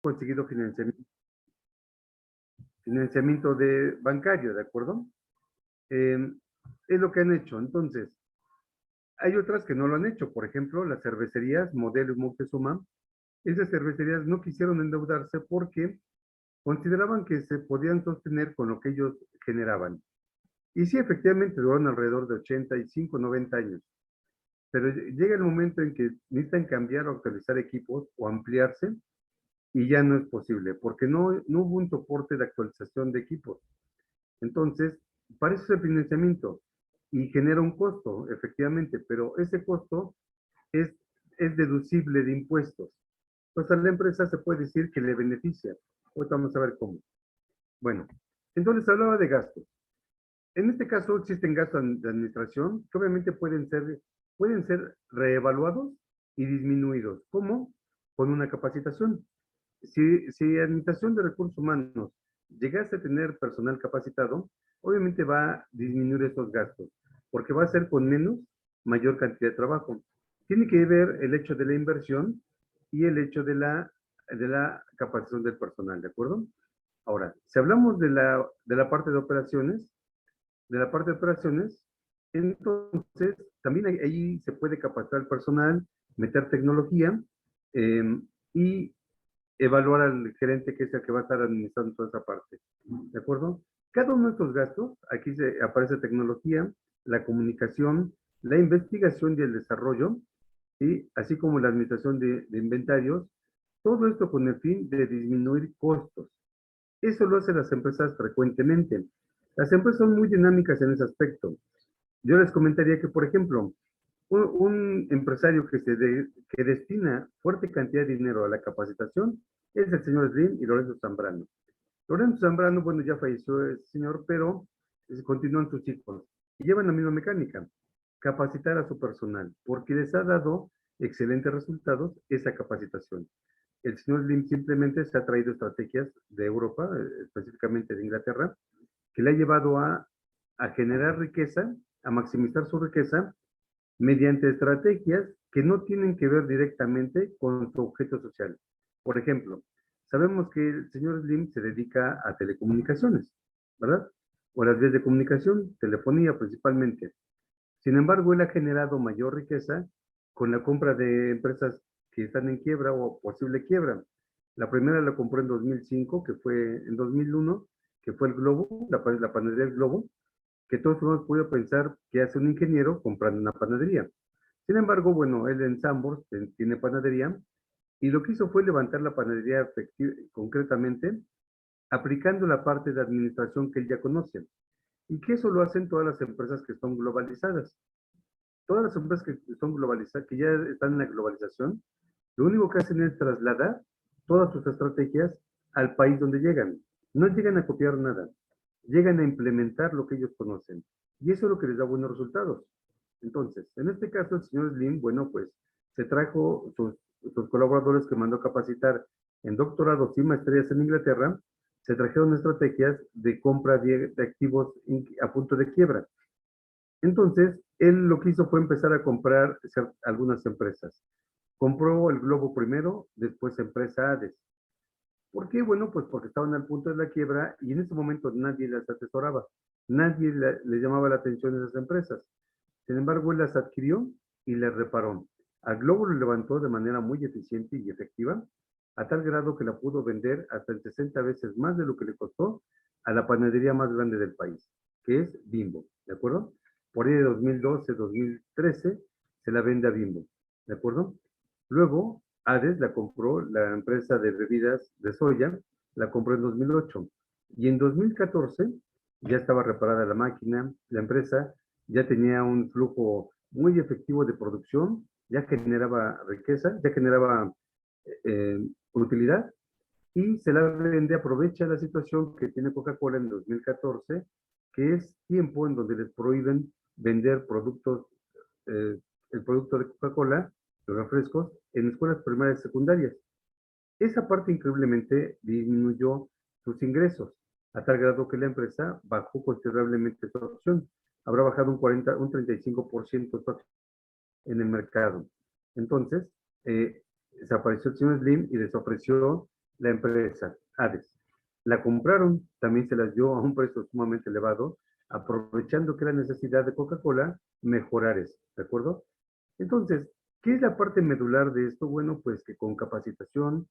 conseguido financiamiento de bancario, ¿de acuerdo? Es lo que han hecho. Entonces, hay otras que no lo han hecho. Por ejemplo, las cervecerías Modelo y Moctezuma. Esas cervecerías no quisieron endeudarse porque consideraban que se podían sostener con lo que ellos generaban. Y sí, efectivamente, duraron alrededor de 85, 90 años. Pero llega el momento en que necesitan cambiar o actualizar equipos o ampliarse y ya no es posible, porque no hubo un soporte de actualización de equipos. Entonces, para eso es el financiamiento y genera un costo, efectivamente, pero ese costo es, es deducible de impuestos. Entonces, a la empresa se puede decir que le beneficia. Ahorita vamos a ver cómo. Bueno, entonces hablaba de gastos. En este caso existen gastos de administración que obviamente pueden ser reevaluados y disminuidos. ¿Cómo? Con una capacitación. Si Administración de Recursos Humanos llegase a tener personal capacitado, obviamente va a disminuir esos gastos, porque va a ser con menos, mayor cantidad de trabajo. Tiene que ver el hecho de la inversión y el hecho de la capacitación del personal, ¿de acuerdo? Ahora, si hablamos de la parte de operaciones, entonces también ahí se puede capacitar el personal, meter tecnología eh, y evaluar al gerente que es el que va a estar administrando toda esa parte. ¿De acuerdo? Cada uno de estos gastos, aquí aparece tecnología, la comunicación, la investigación y el desarrollo, ¿sí? Así como la administración de inventarios, todo esto con el fin de disminuir costos. Eso lo hacen las empresas frecuentemente. Las empresas son muy dinámicas en ese aspecto. Yo les comentaría que, por ejemplo, un empresario que destina fuerte cantidad de dinero a la capacitación es el señor Slim y Lorenzo Zambrano. Lorenzo Zambrano, bueno, ya falleció el señor, pero continúan sus hijos y llevan la misma mecánica, capacitar a su personal, porque les ha dado excelentes resultados esa capacitación. El señor Slim simplemente se ha traído estrategias de Europa, específicamente de Inglaterra, que le ha llevado a generar riqueza, a maximizar su riqueza mediante estrategias que no tienen que ver directamente con su objeto social. Por ejemplo, sabemos que el señor Slim se dedica a telecomunicaciones, ¿verdad? O las vías de comunicación, telefonía principalmente. Sin embargo, él ha generado mayor riqueza con la compra de empresas que están en quiebra o posible quiebra. La primera la compró en 2005, que fue en 2001, que fue el Globo, la panadería del Globo, que todos hemos podido pensar que hace un ingeniero comprando una panadería. Sin embargo, bueno, él en Sambors tiene panadería y lo que hizo fue levantar la panadería concretamente aplicando la parte de administración que él ya conoce. Y que eso lo hacen todas las empresas que son globalizadas. Todas las empresas que son globalizadas, que ya están en la globalización, lo único que hacen es trasladar todas sus estrategias al país donde llegan. No llegan a copiar nada, llegan a implementar lo que ellos conocen. Y eso es lo que les da buenos resultados. Entonces, en este caso, el señor Slim, bueno, pues se trajo sus colaboradores que mandó capacitar en doctorados y maestrías en Inglaterra, se trajeron estrategias de compra de activos a punto de quiebra. Entonces, él lo que hizo fue empezar a comprar algunas empresas. Compró el Globo primero, después empresa Hades. ¿Por qué? Bueno, pues porque estaban al punto de la quiebra y en ese momento nadie las asesoraba. Nadie le llamaba la atención a esas empresas. Sin embargo, él las adquirió y las reparó. Al Globo lo levantó de manera muy eficiente y efectiva, a tal grado que la pudo vender hasta en 60 veces más de lo que le costó a la panadería más grande del país, que es Bimbo, ¿de acuerdo? Por ahí de 2012, 2013, se la vende a Bimbo, ¿de acuerdo? Luego, Hades la compró la empresa de bebidas de soya, la compró en 2008. Y en 2014 ya estaba reparada la máquina, la empresa ya tenía un flujo muy efectivo de producción, ya generaba riqueza, ya generaba utilidad y se la vende, aprovecha la situación que tiene Coca-Cola en 2014, que es tiempo en donde les prohíben vender productos, el producto de Coca-Cola, los refrescos, en escuelas primarias y secundarias. Esa parte increíblemente disminuyó sus ingresos, a tal grado que la empresa bajó considerablemente su acción. Habrá bajado un 35% su acción en el mercado. Entonces, desapareció el señor Slim y les ofreció la empresa Hades. La compraron, también se las dio a un precio sumamente elevado, aprovechando que la necesidad de Coca-Cola mejorar eso, ¿de acuerdo? Entonces, ¿qué es la parte medular de esto? Bueno, pues que con capacitación,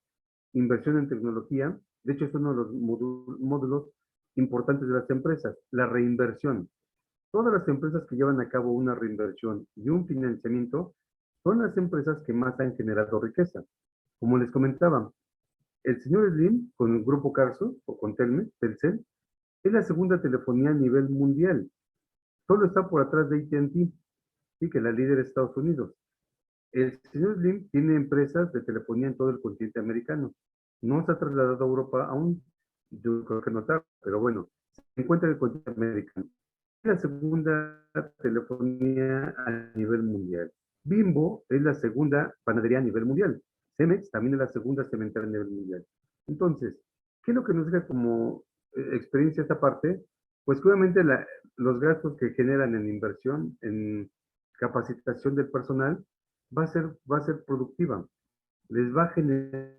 inversión en tecnología, de hecho es uno de los módulos importantes de las empresas, la reinversión. Todas las empresas que llevan a cabo una reinversión y un financiamiento son las empresas que más han generado riqueza. Como les comentaba, el señor Slim con el grupo Carso o con Telcel, es la segunda telefonía a nivel mundial. Solo está por atrás de AT&T, sí, que la líder es Estados Unidos. El señor Slim tiene empresas de telefonía en todo el continente americano. No se ha trasladado a Europa aún, yo creo que no está, pero bueno, se encuentra en el continente americano. Es la segunda telefonía a nivel mundial. Bimbo es la segunda panadería a nivel mundial. Cemex también es la segunda cementera a nivel mundial. Entonces, ¿qué es lo que nos deja como experiencia esta parte? Pues obviamente los gastos que generan en inversión, en capacitación del personal, va a ser productiva. Les va a generar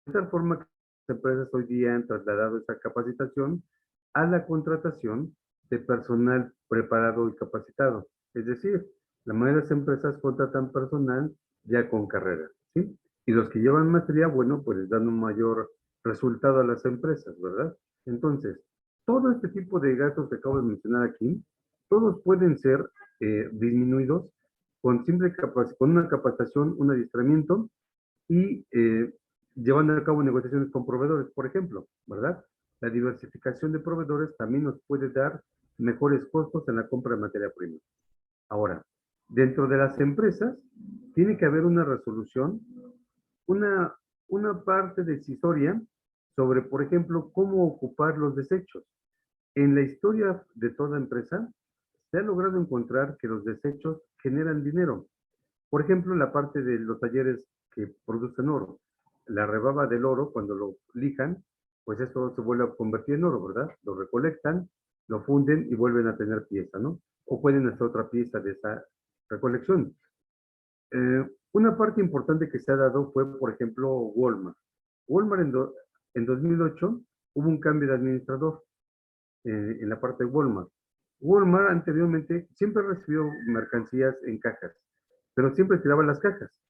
de tal forma que las empresas hoy día han trasladado esta capacitación a la contratación de personal preparado y capacitado. Es decir, la mayoría de las empresas contratan personal ya con carrera, ¿sí? Y los que llevan materia, bueno, pues les dan un mayor resultado a las empresas, ¿verdad? Entonces, todo este tipo de gastos que acabo de mencionar aquí, todos pueden ser disminuidos con con una capacitación, un adiestramiento y llevando a cabo negociaciones con proveedores, por ejemplo, ¿verdad? La diversificación de proveedores también nos puede dar mejores costos en la compra de materia prima. Ahora, dentro de las empresas, tiene que haber una resolución, una, una parte decisoria sobre, por ejemplo, cómo ocupar los desechos. En la historia de toda empresa, se ha logrado encontrar que los desechos generan dinero. Por ejemplo, la parte de los talleres que producen oro, la rebaba del oro, cuando lo lijan, pues eso se vuelve a convertir en oro, ¿verdad? Lo recolectan, lo funden y vuelven a tener pieza, ¿no? O pueden hacer otra pieza de esa recolección. Una parte importante que se ha dado fue, por ejemplo, Walmart. Walmart en 2008 hubo un cambio de administrador en la parte de Walmart. Walmart anteriormente siempre recibió mercancías en cajas, pero siempre tiraba las cajas.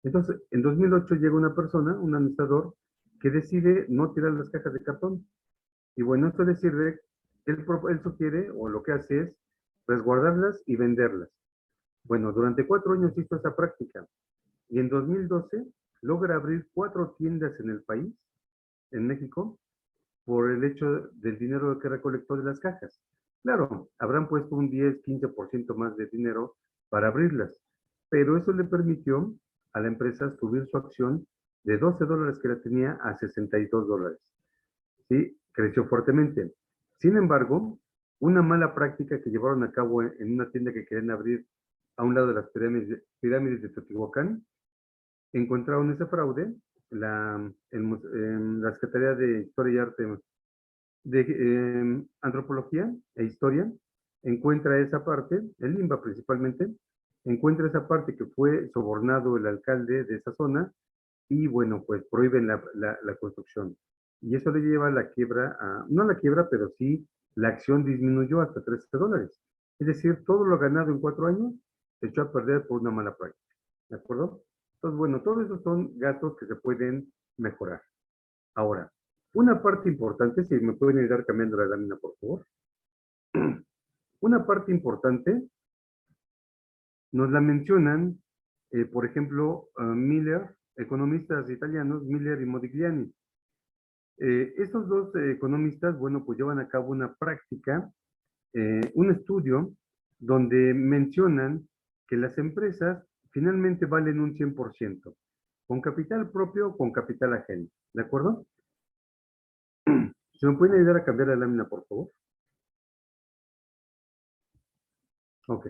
Entonces, en 2008 llega una persona, un administrador, que decide no tirar las cajas de cartón. Y bueno, esto le sirve, él sugiere, o lo que hace es resguardarlas y venderlas. Bueno, durante 4 años hizo esa práctica. Y en 2012 logra abrir 4 tiendas en el país, en México, por el hecho del dinero que recolectó de las cajas. Claro, habrán puesto un 10-15% más de dinero para abrirlas, pero eso le permitió a la empresa subir su acción de $12 que la tenía a $62. ¿Sí? Creció fuertemente. Sin embargo, una mala práctica que llevaron a cabo en una tienda que querían abrir a un lado de las pirámides de Teotihuacán, encontraron ese fraude, la Secretaría de Historia y Arte de Antropología e Historia encuentra esa parte, el Limba principalmente, encuentra esa parte que fue sobornado el alcalde de esa zona y bueno, pues prohíben la construcción. Y eso le lleva a la quiebra, no a la quiebra, pero sí la acción disminuyó hasta $13. Es decir, todo lo ganado en 4 años se echó a perder por una mala práctica. ¿De acuerdo? Entonces, bueno, todos esos son gastos que se pueden mejorar. Ahora, una parte importante, si me pueden ayudar cambiando la lámina, por favor. Una parte importante nos la mencionan, por ejemplo, Miller, economistas italianos, Miller y Modigliani. Estos dos economistas, bueno, pues llevan a cabo una práctica, un estudio donde mencionan que las empresas finalmente valen un 100%, con capital propio o con capital ajeno. ¿De acuerdo? ¿Se me pueden ayudar a cambiar la lámina, por favor? Ok.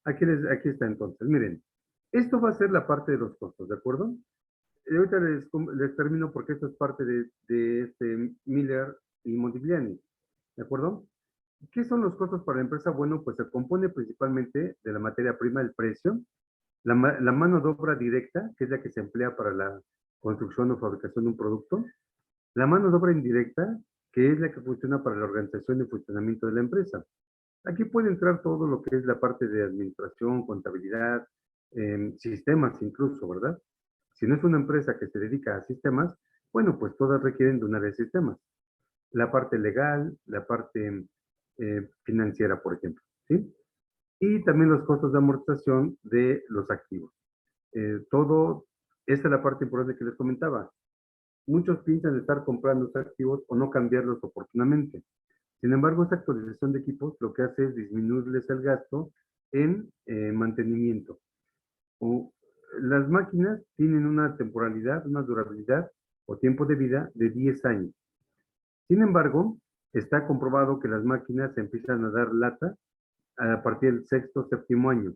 Aquí está entonces. Miren, esto va a ser la parte de los costos, ¿de acuerdo? Y ahorita les termino porque esto es parte de este Miller y Modigliani, ¿de acuerdo? ¿Qué son los costos para la empresa? Bueno, pues se compone principalmente de la materia prima, el precio, la mano de obra directa, que es la que se emplea para construcción o fabricación de un producto. La mano de obra indirecta, que es la que funciona para la organización y funcionamiento de la empresa. Aquí puede entrar todo lo que es la parte de administración, contabilidad, sistemas incluso, ¿verdad? Si no es una empresa que se dedica a sistemas, bueno, pues todas requieren de una de sistemas. La parte legal, la parte financiera, por ejemplo, ¿sí? Y también los costos de amortización de los activos. Esta es la parte importante que les comentaba. Muchos piensan estar comprando estos activos o no cambiarlos oportunamente. Sin embargo, esta actualización de equipos lo que hace es disminuirles el gasto en mantenimiento. Las máquinas tienen una temporalidad, una durabilidad o tiempo de vida de 10 años. Sin embargo, está comprobado que las máquinas empiezan a dar lata a partir del sexto, séptimo año.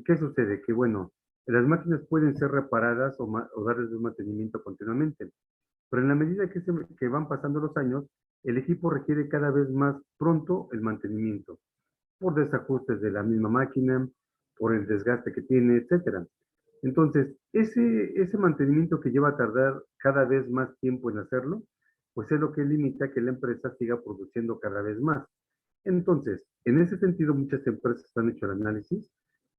¿Qué sucede? Que bueno, las máquinas pueden ser reparadas o darles un mantenimiento continuamente, pero en la medida que van pasando los años, el equipo requiere cada vez más pronto el mantenimiento, por desajustes de la misma máquina, por el desgaste que tiene, etcétera. Entonces, ese mantenimiento que lleva a tardar cada vez más tiempo en hacerlo, pues es lo que limita que la empresa siga produciendo cada vez más. Entonces, en ese sentido, muchas empresas han hecho el análisis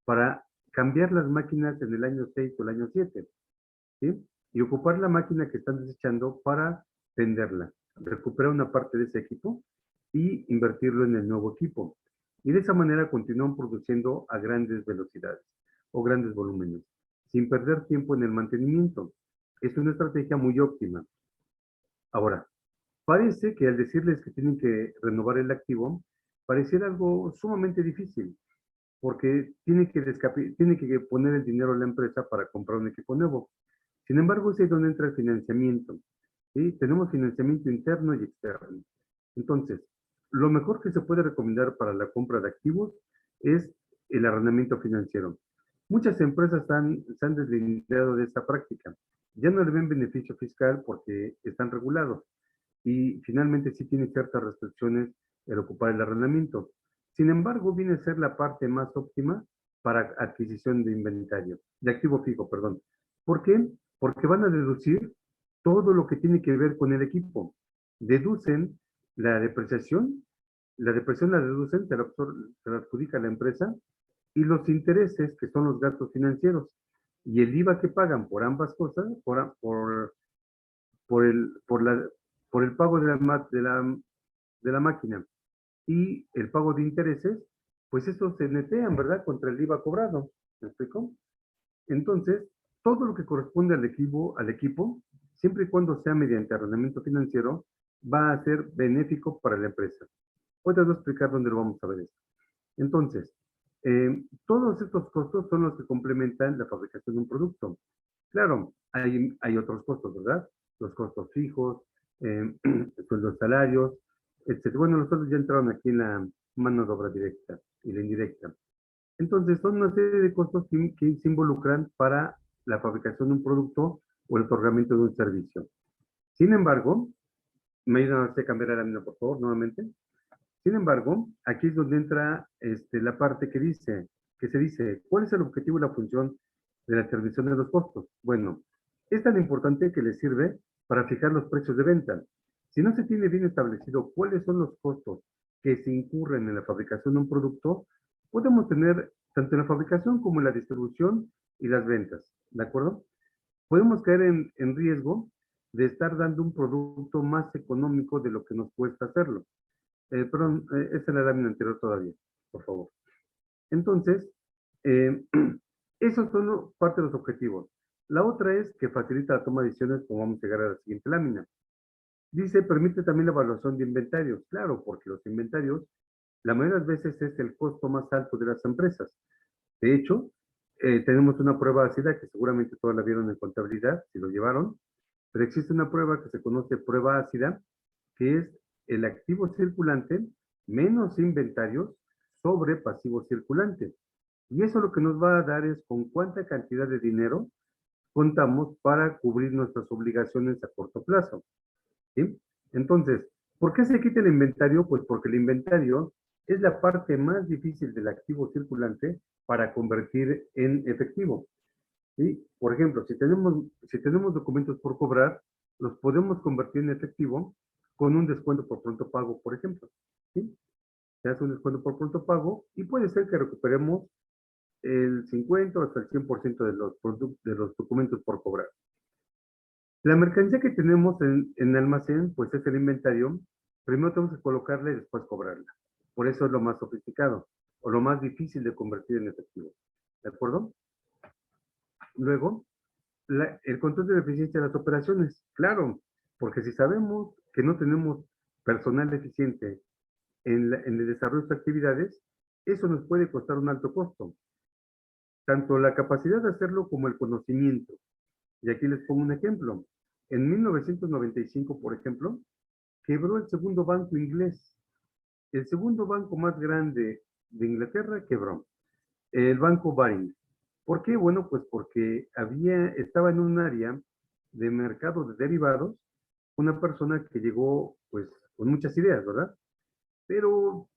para cambiar las máquinas en el año 6 o el año 7, ¿sí? Y ocupar la máquina que están desechando para venderla, recuperar una parte de ese equipo y invertirlo en el nuevo equipo. Y de esa manera continúan produciendo a grandes velocidades o grandes volúmenes, sin perder tiempo en el mantenimiento. Es una estrategia muy óptima. Ahora, parece que al decirles que tienen que renovar el activo, pareciera algo sumamente difícil, porque tiene que poner el dinero a la empresa para comprar un equipo nuevo. Sin embargo, es ahí donde entra el financiamiento. ¿Sí? Tenemos financiamiento interno y externo. Entonces, lo mejor que se puede recomendar para la compra de activos es el arrendamiento financiero. Muchas empresas se han deslindado de esta práctica. Ya no le ven beneficio fiscal porque están regulados y finalmente sí tiene ciertas restricciones el ocupar el arrendamiento. Sin embargo, viene a ser la parte más óptima para adquisición de inventario, de activo fijo, perdón. ¿Por qué? Porque van a deducir todo lo que tiene que ver con el equipo. Deducen la depreciación, la depreciación la deducen, se la adjudica a la empresa, y los intereses, que son los gastos financieros, y el IVA que pagan por ambas cosas, por el, por la, por el pago de la máquina y el pago de intereses, pues eso se netean, ¿verdad? Contra el IVA cobrado. ¿Me explico? Entonces, todo lo que corresponde al equipo, siempre y cuando sea mediante arrendamiento financiero, va a ser benéfico para la empresa. Hoy te voy a explicar dónde lo vamos a ver esto. Entonces, todos estos costos son los que complementan la fabricación de un producto. Claro, hay otros costos, ¿verdad? Los costos fijos, los salarios, etc. Bueno, los otros ya entraron aquí en la mano de obra directa y la indirecta. Entonces, son una serie de costos que se involucran para la fabricación de un producto o el otorgamiento de un servicio. Sin embargo, me ayudan a cambiar a la lámina, por favor, nuevamente. Sin embargo, aquí es donde entra la parte que se dice, ¿cuál es el objetivo y la función de la determinación de los costos? Bueno, es tan importante que le sirve para fijar los precios de venta. Si no se tiene bien establecido cuáles son los costos que se incurren en la fabricación de un producto, podemos tener tanto en la fabricación como en la distribución y las ventas, ¿de acuerdo? Podemos caer en riesgo de estar dando un producto más económico de lo que nos cuesta hacerlo. Perdón, esta es la lámina anterior todavía, por favor. Entonces, eh, esos son parte de los objetivos. La otra es que facilita la toma de decisiones, como vamos a llegar a la siguiente lámina. Dice, permite también la evaluación de inventarios. Claro, porque los inventarios, la mayoría de las veces es el costo más alto de las empresas. De hecho, tenemos una prueba ácida que seguramente todos la vieron en contabilidad, si lo llevaron, pero existe una prueba que se conoce prueba ácida, que es el activo circulante menos inventarios sobre pasivo circulante. Y eso lo que nos va a dar es con cuánta cantidad de dinero contamos para cubrir nuestras obligaciones a corto plazo. ¿Sí? Entonces, ¿por qué se quita el inventario? Pues porque el inventario es la parte más difícil del activo circulante para convertir en efectivo. ¿sí? Por ejemplo, si tenemos documentos por cobrar, los podemos convertir en efectivo con un descuento por pronto pago, por ejemplo, ¿sí? Se hace un descuento por pronto pago y puede ser que recuperemos el 50 o hasta el 100% de los documentos por cobrar. La mercancía que tenemos en almacén, pues es el inventario. Primero tenemos que colocarla y después cobrarla. Por eso es lo más sofisticado o lo más difícil de convertir en efectivo. ¿De acuerdo? Luego, el control de la eficiencia de las operaciones. Claro, porque si sabemos que no tenemos personal eficiente en el desarrollo de actividades, eso nos puede costar un alto costo. Tanto la capacidad de hacerlo como el conocimiento. Y aquí les pongo un ejemplo. En 1995, por ejemplo, quebró el segundo banco inglés. El segundo banco más grande de Inglaterra quebró. El banco Baring. ¿Por qué? Bueno, pues porque estaba en un área de mercado de derivados una persona que llegó pues con muchas ideas, ¿verdad? Pero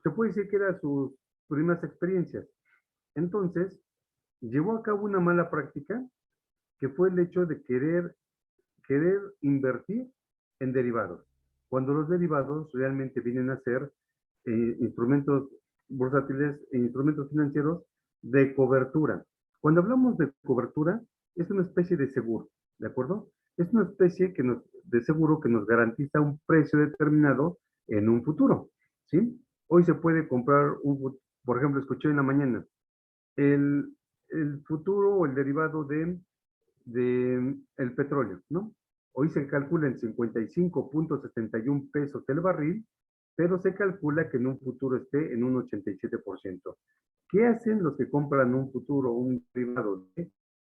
se puede decir que eran sus primeras experiencias. Entonces, llevó a cabo una mala práctica que fue el hecho de querer invertir en derivados, cuando los derivados realmente vienen a ser instrumentos bursátiles e instrumentos financieros de cobertura. Cuando hablamos de cobertura, es una especie de seguro, ¿de acuerdo? Es una especie de seguro que nos garantiza un precio determinado en un futuro, ¿sí? Hoy se puede comprar por ejemplo, escuché en la mañana, el, el futuro o el derivado de el petróleo, ¿no? Hoy se calcula en 55.71 pesos el barril, pero se calcula que en un futuro esté en un 87%. ¿Qué hacen los que compran un futuro, un derivado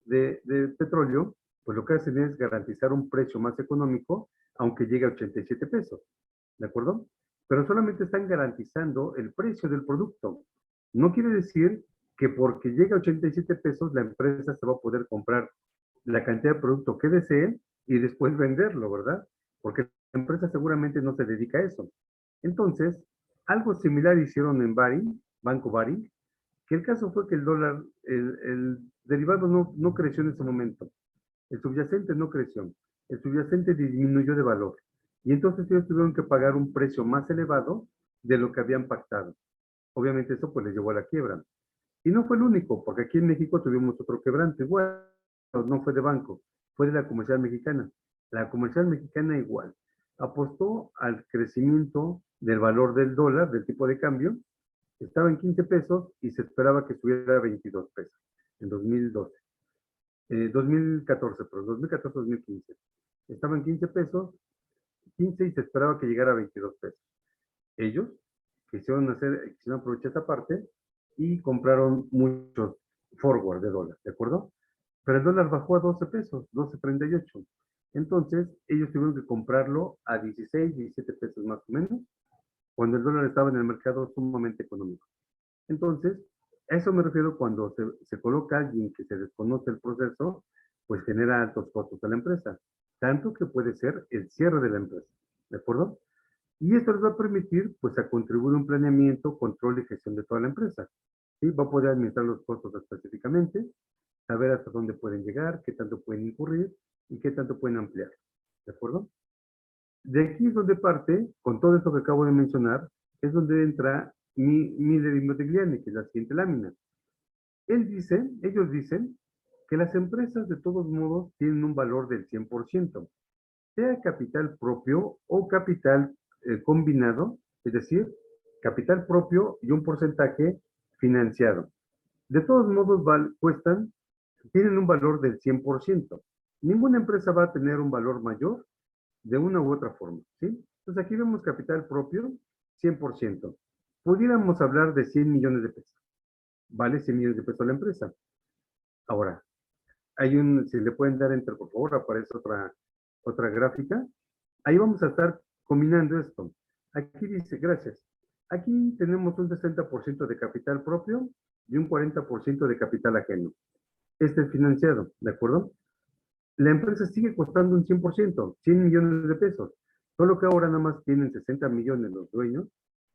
de petróleo? Pues lo que hacen es garantizar un precio más económico, aunque llegue a 87 pesos, ¿de acuerdo? Pero solamente están garantizando el precio del producto. No quiere decir que porque llega a 87 pesos la empresa se va a poder comprar la cantidad de producto que desee y después venderlo, ¿verdad? Porque la empresa seguramente no se dedica a eso. Entonces, algo similar hicieron en Banco Baring, que el caso fue que el dólar, el derivado no creció en ese momento. El subyacente no creció. El subyacente disminuyó de valor. Y entonces ellos tuvieron que pagar un precio más elevado de lo que habían pactado. Obviamente eso pues les llevó a la quiebra. Y no fue el único, porque aquí en México tuvimos otro quebrante. Igual, no fue de banco, fue de la comercial mexicana. La comercial mexicana igual. Apostó al crecimiento del valor del dólar, del tipo de cambio. Estaba en 15 pesos y se esperaba que subiera a 22 pesos en 2012. 2014, perdón, 2014-2015. Estaba en 15 pesos, 15 y se esperaba que llegara a 22 pesos. Ellos quisieron aprovechar esa parte y compraron muchos forward de dólar, ¿de acuerdo? Pero el dólar bajó a 12 pesos, 12.38. Entonces, ellos tuvieron que comprarlo a 16, 17 pesos más o menos, cuando el dólar estaba en el mercado sumamente económico. Entonces, a eso me refiero cuando se coloca alguien que se desconoce el proceso, pues genera altos costos a la empresa, tanto que puede ser el cierre de la empresa, ¿de acuerdo? Y esto les va a permitir, pues, a contribuir a un planeamiento, control y gestión de toda la empresa. ¿Sí? Va a poder administrar los costos específicamente, saber hasta dónde pueden llegar, qué tanto pueden incurrir y qué tanto pueden ampliar. ¿De acuerdo? De aquí es donde parte, con todo esto que acabo de mencionar, es donde entra Miller y Modigliani, que es la siguiente lámina. Ellos dicen que las empresas de todos modos tienen un valor del 100%, sea capital propio o capital combinado, es decir, capital propio y un porcentaje financiado. De todos modos, tienen un valor del 100%. Ninguna empresa va a tener un valor mayor de una u otra forma, ¿sí? Entonces aquí vemos capital propio, 100%. Pudiéramos hablar de 100 millones de pesos. Vale 100 millones de pesos a la empresa. Ahora, si le pueden dar enter, por favor, aparece otra gráfica. Ahí vamos a estar combinando esto. Aquí dice, gracias. Aquí tenemos un 60% de capital propio y un 40% de capital ajeno. Este es financiado, ¿de acuerdo? La empresa sigue costando un 100%, 100 millones de pesos. Solo que ahora nada más tienen 60 millones los dueños,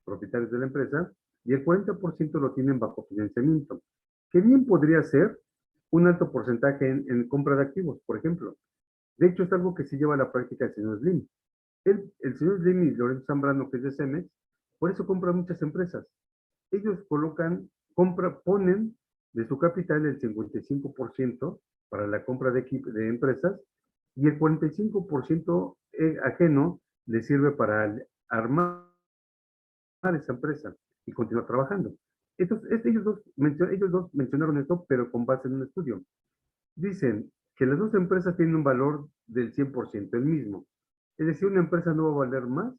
propietarios de la empresa, y el 40% lo tienen bajo financiamiento. Que bien podría ser un alto porcentaje en compra de activos, por ejemplo. De hecho, es algo que sí lleva a la práctica el señor Slim. El señor Slim y Lorenzo Zambrano, que es de Cemex, por eso compra muchas empresas. Ellos ponen de su capital el 55% para la compra de empresas y el 45% ajeno le sirve para armar esa empresa y continuar trabajando. Entonces, ellos dos mencionaron esto, pero con base en un estudio. Dicen que las dos empresas tienen un valor del 100%, el mismo. Es decir, una empresa no va a valer más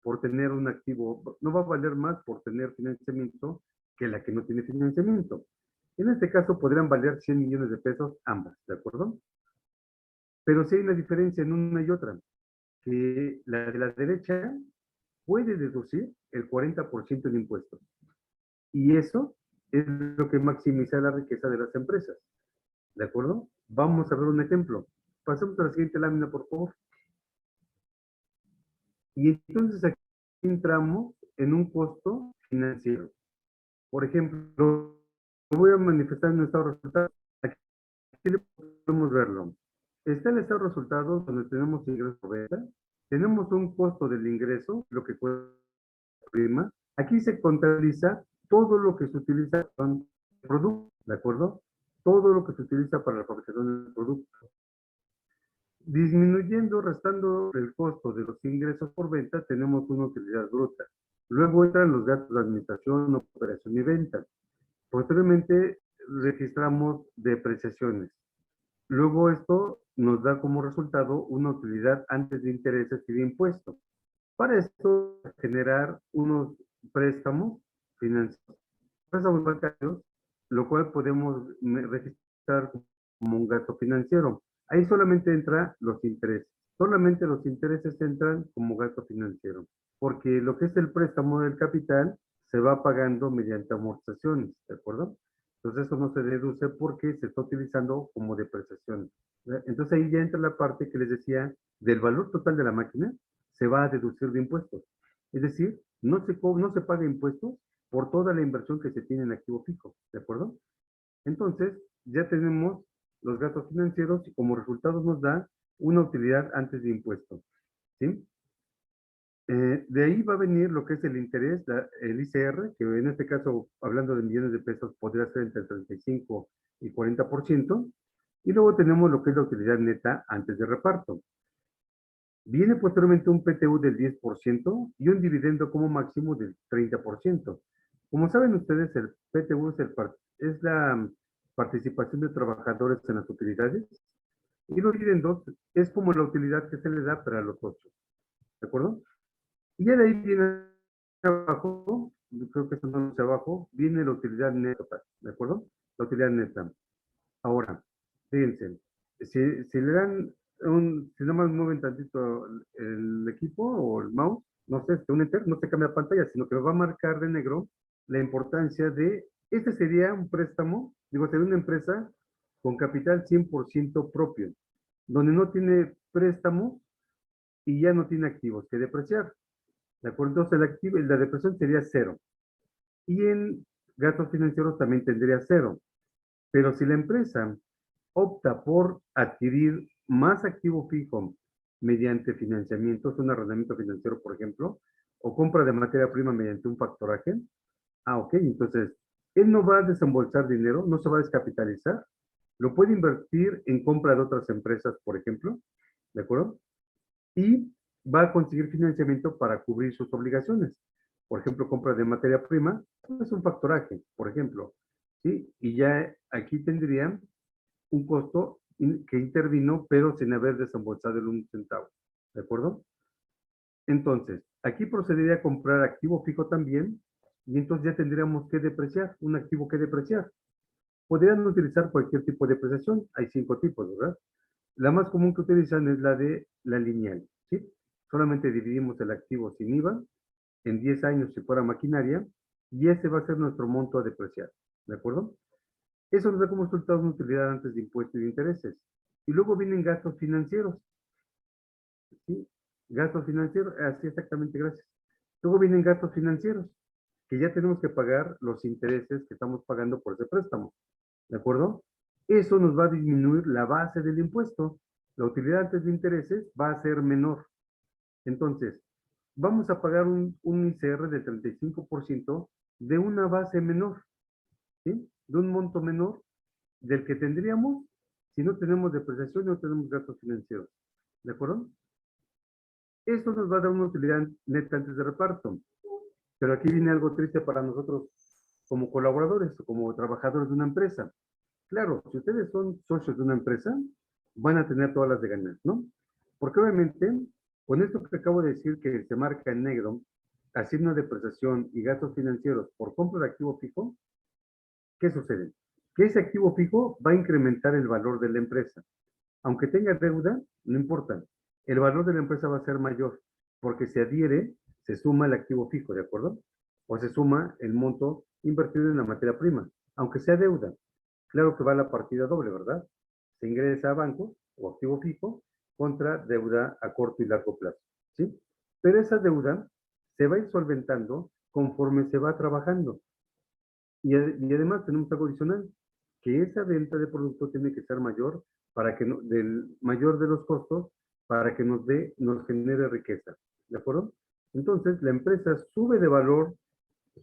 por tener un activo, no va a valer más por tener financiamiento que la que no tiene financiamiento. En este caso podrían valer 100 millones de pesos ambas, ¿de acuerdo? Pero sí hay una diferencia en una y otra, que la de la derecha puede deducir el 40% de impuestos. Y eso es lo que maximiza la riqueza de las empresas, ¿de acuerdo? Vamos a ver un ejemplo. Pasemos a la siguiente lámina, por favor. Y entonces aquí entramos en un costo financiero. Por ejemplo, lo voy a manifestar en un estado de resultados. Aquí podemos verlo. Está el estado de resultados donde tenemos ingresos por venta. Tenemos un costo del ingreso, lo que cuesta prima. Aquí se contabiliza todo lo que se utiliza para el producto, ¿de acuerdo? Todo lo que se utiliza para la fabricación del producto. Disminuyendo, restando el costo de los ingresos por venta, tenemos una utilidad bruta. Luego entran los gastos de administración, operación y venta. Posteriormente registramos depreciaciones. Luego esto nos da como resultado una utilidad antes de intereses y de impuestos. Para esto, generar unos préstamos financieros, préstamos bancarios, lo cual podemos registrar como un gasto financiero. Ahí solamente entran los intereses. Solamente los intereses entran como gasto financiero, porque lo que es el préstamo del capital se va pagando mediante amortizaciones, ¿de acuerdo? Entonces eso no se deduce porque se está utilizando como depreciación. Entonces ahí ya entra la parte que les decía del valor total de la máquina, se va a deducir de impuestos. Es decir, no se paga impuestos por toda la inversión que se tiene en activo fijo, ¿de acuerdo? Entonces, ya tenemos los gastos financieros y como resultado nos da una utilidad antes de impuestos, ¿sí? De ahí va a venir lo que es el interés, el ICR, que en este caso, hablando de millones de pesos, podría ser entre el 35 y 40%, y luego tenemos lo que es la utilidad neta antes de reparto. Viene posteriormente un PTU del 10% y un dividendo como máximo del 30%. Como saben ustedes, el PTU es la participación de trabajadores en las utilidades y los dividendos es como la utilidad que se le da para los socios. ¿De acuerdo? Y ya de ahí viene abajo, creo que esto no es abajo, viene la utilidad neta. ¿De acuerdo? La utilidad neta. Ahora, fíjense, si le dan si nada más mueven tantito el equipo o el mouse, no sé, un enter, no se cambia pantalla, sino que va a marcar de negro la importancia este sería un préstamo, digo, sería una empresa con capital 100% propio, donde no tiene préstamo y ya no tiene activos que depreciar. ¿De acuerdo? Entonces la depresión sería cero. Y en gastos financieros también tendría cero. Pero si la empresa opta por adquirir más activo fijo mediante financiamientos, un arrendamiento financiero, por ejemplo, o compra de materia prima mediante un factoraje, ok, entonces él no va a desembolsar dinero, no se va a descapitalizar, lo puede invertir en compra de otras empresas, por ejemplo, ¿de acuerdo? Y va a conseguir financiamiento para cubrir sus obligaciones. Por ejemplo, compra de materia prima, es un factoraje, por ejemplo, ¿sí? Y ya aquí tendrían un costo que intervino, pero sin haber desembolsado el 1 centavo. ¿De acuerdo? Entonces, aquí procedería a comprar activo fijo también, y entonces ya tendríamos que depreciar, un activo que depreciar. Podrían utilizar cualquier tipo de depreciación, hay 5 tipos, ¿verdad? La más común que utilizan es la de la lineal, ¿sí? Solamente dividimos el activo sin IVA en 10 años si fuera maquinaria, y ese va a ser nuestro monto a depreciar, ¿de acuerdo? Eso nos da como resultado una utilidad antes de impuestos y de intereses. Y luego vienen gastos financieros. ¿Sí? Gastos financieros, así exactamente, gracias. Luego vienen gastos financieros, que ya tenemos que pagar los intereses que estamos pagando por ese préstamo. ¿De acuerdo? Eso nos va a disminuir la base del impuesto. La utilidad antes de intereses va a ser menor. Entonces, vamos a pagar un ICR del 35% de una base menor, ¿sí? De un monto menor del que tendríamos si no tenemos depreciación y no tenemos gastos financieros. ¿De acuerdo? Esto nos va a dar una utilidad neta antes de reparto. Pero aquí viene algo triste para nosotros como colaboradores o como trabajadores de una empresa. Claro, si ustedes son socios de una empresa, van a tener todas las de ganar, ¿no? Porque obviamente, con esto que acabo de decir que se marca en negro, asigno de prestación y gastos financieros por compra de activo fijo, ¿qué sucede? Que ese activo fijo va a incrementar el valor de la empresa. Aunque tenga deuda, no importa. El valor de la empresa va a ser mayor porque se adhiere, se suma el activo fijo, ¿de acuerdo? O se suma el monto invertido en la materia prima, aunque sea deuda. Claro que va la partida doble, ¿verdad? Se ingresa a banco o activo fijo contra deuda a corto y largo plazo, ¿sí? Pero esa deuda se va a ir solventando conforme se va trabajando. Y además tenemos algo adicional, que esa venta de producto tiene que ser mayor para que del mayor de los costos para que nos genere riqueza. ¿De acuerdo? Entonces, la empresa sube de valor,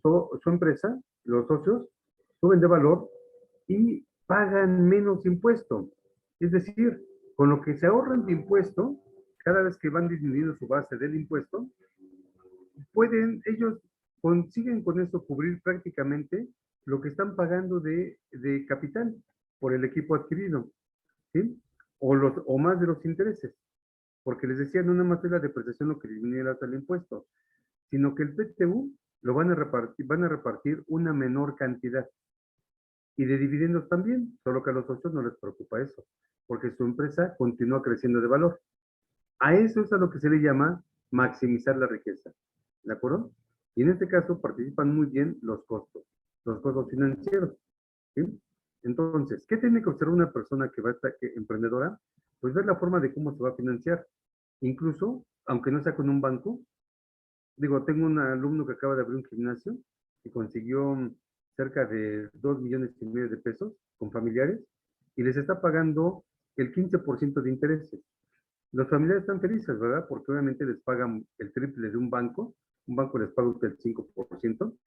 su empresa, los socios, suben de valor y pagan menos impuesto. Es decir, con lo que se ahorran de impuesto, cada vez que van disminuyendo su base del impuesto, ellos consiguen con eso cubrir prácticamente lo que están pagando de capital por el equipo adquirido, ¿sí? O más de los intereses, porque les decía, no nada más es la depreciación lo que disminuye hasta el impuesto, sino que el PTU lo van a repartir una menor cantidad. Y de dividendos también, solo que a los socios no les preocupa eso, porque su empresa continúa creciendo de valor. A eso es a lo que se le llama maximizar la riqueza. ¿De acuerdo? Y en este caso participan muy bien los costos financieros. ¿Sí? Entonces, ¿qué tiene que observar una persona que va a estar emprendedora? Pues ver la forma de cómo se va a financiar. Incluso, aunque no sea con un banco, digo, tengo un alumno que acaba de abrir un gimnasio y consiguió cerca de 2,5 millones de pesos con familiares y les está pagando el 15% de intereses. Los familiares están felices, ¿verdad? Porque obviamente les pagan el triple de un banco les paga usted el 5%,